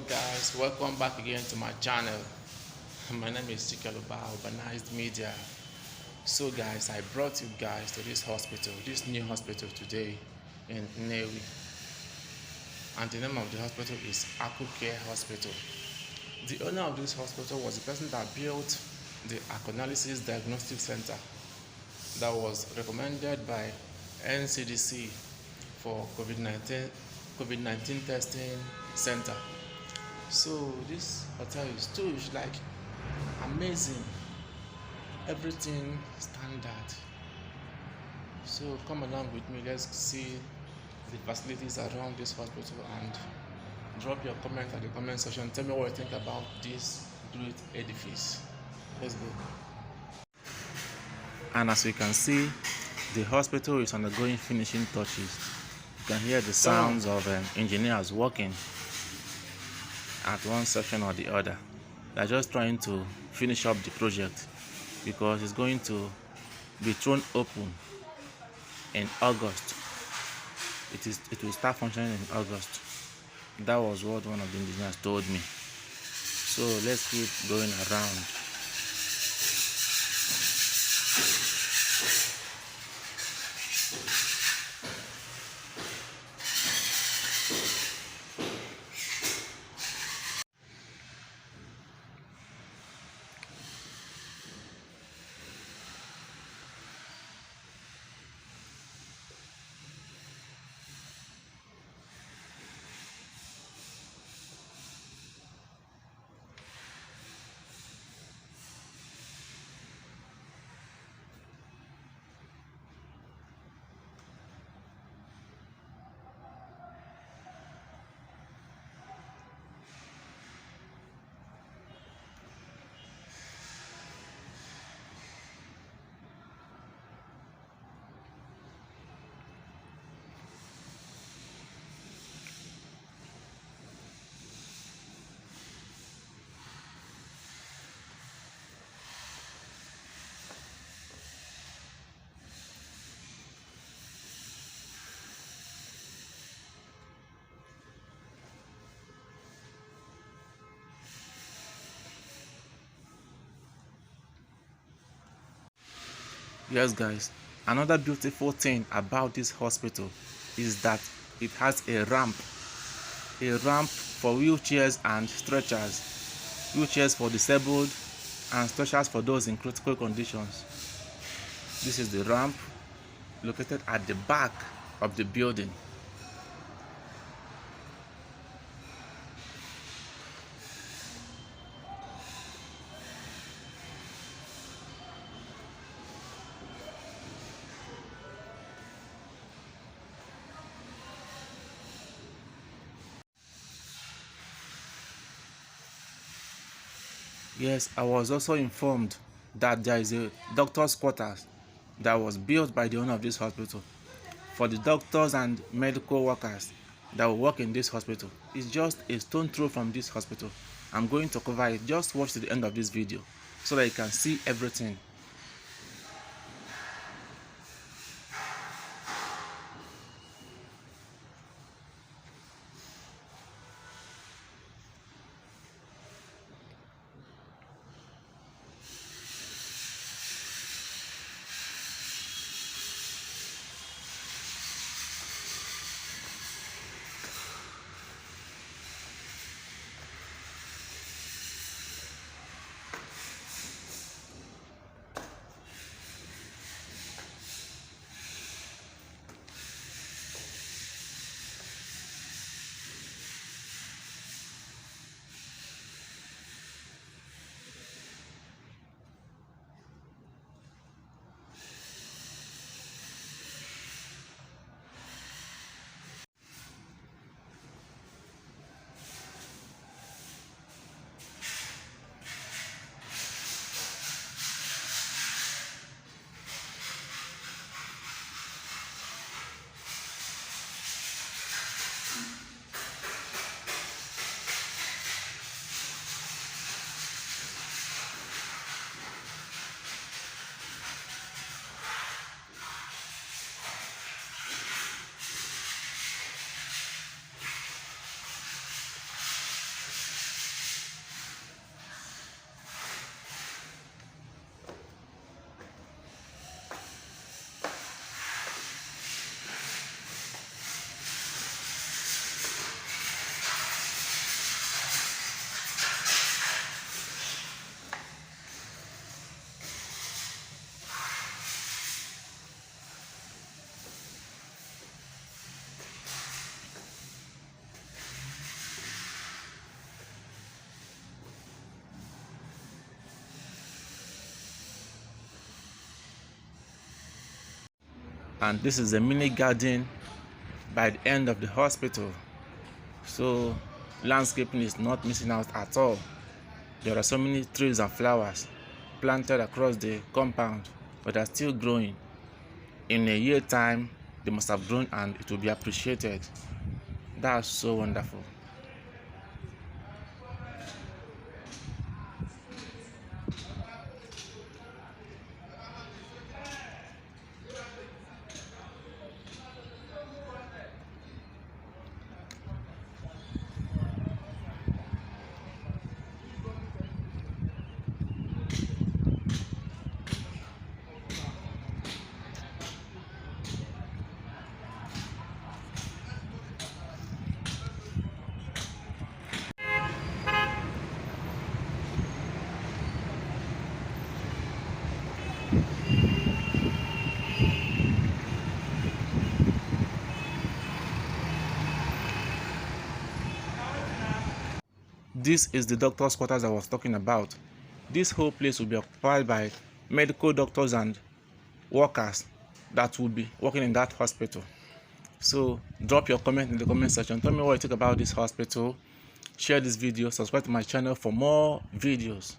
Guys, welcome back again to my channel. My name is Chikeluba Urbanized Media. So guys, I brought you guys to this hospital, this new hospital today in Nnewi, and the name of the hospital is Accu Care Hospital. The owner of this hospital was the person that built the Accunalysis diagnostic center that was recommended by NCDC for COVID-19 testing center. So this hotel is huge, like amazing, everything standard. So come along with me, let's see the facilities around this hospital and drop your comment at the comment section. Tell me what you think about this great edifice. Let's go. And as you can see, the hospital is undergoing finishing touches. You can hear the sounds of engineers working at one section or the other. They're just trying to finish up the project because it's going to be thrown open in August. It will start functioning in August. That was what one of the engineers told me. So let's keep going around. Yes guys, another beautiful thing about this hospital is that it has a ramp for wheelchairs and stretchers, wheelchairs for disabled and stretchers for those in critical conditions. This is the ramp located at the back of the building. Yes, I was also informed that there is a doctor's quarters that was built by the owner of this hospital for the doctors and medical workers that will work in this hospital. It's just a stone throw from this hospital. I'm going to cover it. Just watch to the end of this video so that you can see everything. and this is a mini garden by the end of the hospital. So landscaping is not missing out at all. There are so many trees and flowers planted across the compound, but are still growing. In a year time, they must have grown and it will be appreciated. That's so wonderful. This is the doctor's quarters I was talking about. This whole place will be occupied by medical doctors and workers that will be working in that hospital. So drop your comment in the comment section. Tell me what you think about this hospital. Share this video. Subscribe to my channel for more videos.